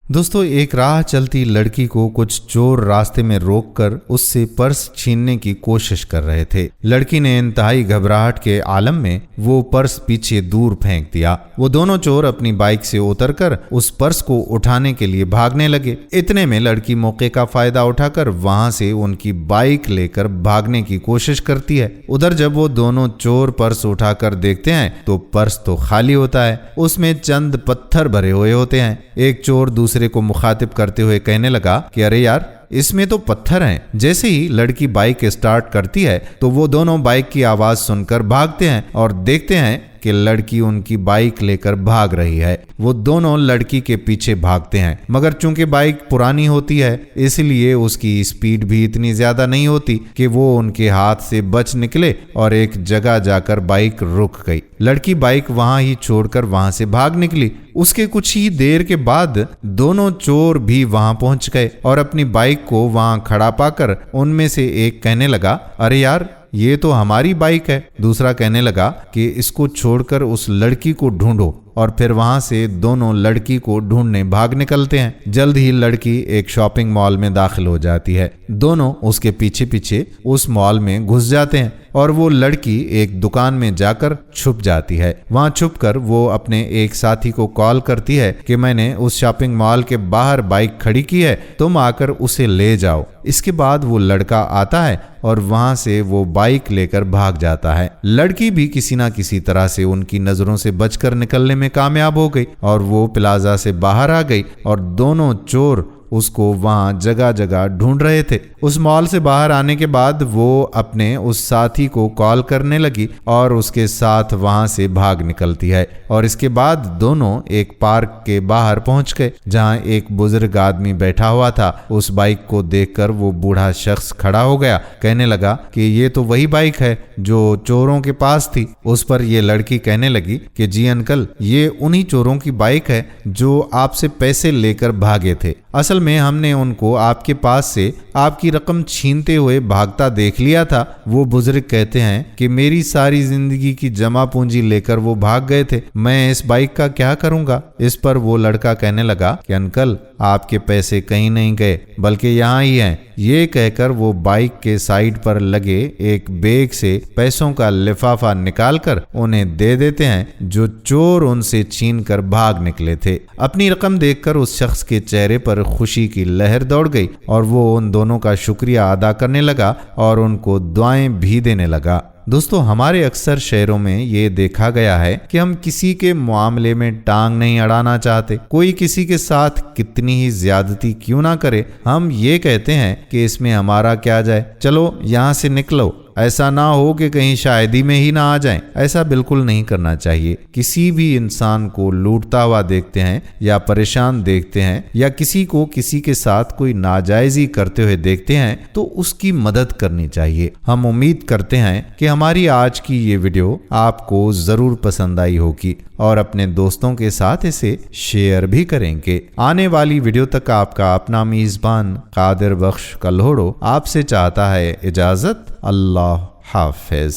दोस्तों, एक राह चलती लड़की को कुछ चोर रास्ते में रोककर उससे पर्स छीनने की कोशिश कर रहे थे। लड़की ने इंतहाई घबराहट के आलम में वो पर्स पीछे दूर फेंक दिया। वो दोनों चोर अपनी बाइक से उतरकर उस पर्स को उठाने के लिए भागने लगे। इतने में लड़की मौके का फायदा उठाकर वहां से उनकी बाइक लेकर भागने की कोशिश करती है। उधर जब वो दोनों चोर पर्स उठाकर देखते हैं तो पर्स तो खाली होता है, उसमें चंद पत्थर भरे हुए होते हैं। एक चोर दूसरे को मुखातिब करते हुए कहने लगा कि अरे यार, इसमें तो पत्थर हैं। जैसे ही लड़की बाइक स्टार्ट करती है तो वो दोनों बाइक की आवाज सुनकर भागते हैं और देखते हैं कि लड़की उनकी बाइक लेकर भाग रही है। वो दोनों लड़की के पीछे भागते हैं, मगर चूंकि बाइक पुरानी होती है इसलिए उसकी स्पीड भी इतनी ज्यादा नहीं होती कि वो उनके हाथ से बच निकले और एक जगह जाकर बाइक रुक गई। लड़की बाइक वहां ही छोड़कर वहां से भाग निकली। उसके कुछ ही देर के बाद दोनों चोर भी वहां पहुंच गए और अपनी बाइक को वहां खड़ा पाकर उनमें से एक कहने लगा, अरे यार, ये तो हमारी बाइक है। दूसरा कहने लगा कि इसको छोड़कर उस लड़की को ढूंढो, और फिर वहां से दोनों लड़की को ढूंढने भाग निकलते हैं। जल्द ही लड़की एक शॉपिंग मॉल में दाखिल हो जाती है। दोनों उसके पीछे पीछे उस मॉल में घुस जाते हैं और वो लड़की एक दुकान में जाकर छुप जाती है। वहां छुपकर वो अपने एक साथी को कॉल करती है कि मैंने उस शॉपिंग मॉल के बाहर बाइक खड़ी की है, तुम आकर उसे ले जाओ। इसके बाद वो लड़का आता है और वहां से वो बाइक लेकर भाग जाता है। लड़की भी किसी ना किसी तरह से उनकी नजरों से बचकर निकलने में कामयाब हो गई और वो प्लाजा से बाहर आ गई और दोनों चोर उसको वहां जगह जगह ढूंढ रहे थे। उस मॉल से बाहर आने के बाद वो अपने उस साथी को कॉल करने लगी और उसके साथ वहां से भाग निकलती है। और इसके बाद दोनों एक पार्क के बाहर पहुंच गए जहां एक बुजुर्ग आदमी बैठा हुआ था। उस बाइक को देखकर वो बूढ़ा शख्स खड़ा हो गया, कहने लगा कि ये तो वही बाइक है जो चोरों के पास थी। उस पर ये लड़की कहने लगी कि जी अंकल, ये उन्हीं चोरों की बाइक है जो आपसे पैसे लेकर भागे थे। असल में हमने उनको आपके पास से आपकी रकम छीनते हुए भागता देख लिया था। वो बुजुर्ग कहते हैं कि मेरी सारी जिंदगी की जमा पूंजी लेकर वो भाग गए थे, मैं इस बाइक का क्या करूंगा। इस पर वो लड़का कहने लगा कि अंकल, आपके पैसे कहीं नहीं गए बल्कि यहाँ ही हैं। ये कहकर वो बाइक के साइड पर लगे एक बैग से पैसों का लिफाफा निकालकर उन्हें दे देते हैं जो चोर उनसे छीन कर भाग निकले थे। अपनी रकम देखकर उस शख्स के चेहरे पर खुशी की लहर दौड़ गई और वो उन दोनों का शुक्रिया अदा करने लगा और उनको दुआएं भी देने लगा। दोस्तों, हमारे अक्सर शहरों में ये देखा गया है कि हम किसी के मामले में टांग नहीं अड़ाना चाहते। कोई किसी के साथ कितनी ही ज्यादती क्यों ना करे, हम ये कहते हैं कि इसमें हमारा क्या जाए, चलो यहाँ से निकलो। ऐसा ना हो कि कहीं शायदी में ही ना आ जाएं। ऐसा बिल्कुल नहीं करना चाहिए। किसी भी इंसान को लूटता हुआ देखते हैं या परेशान देखते हैं या किसी को किसी के साथ कोई नाजायजी करते हुए देखते हैं तो उसकी मदद करनी चाहिए। हम उम्मीद करते हैं कि हमारी आज की ये वीडियो आपको जरूर पसंद आई होगी और अपने दोस्तों के साथ इसे शेयर भी करेंगे। आने वाली वीडियो तक आपका अपना मेजबान कादिर बख्श कल्होड़ो आपसे चाहता है इजाजत। अल्लाह हाफिज।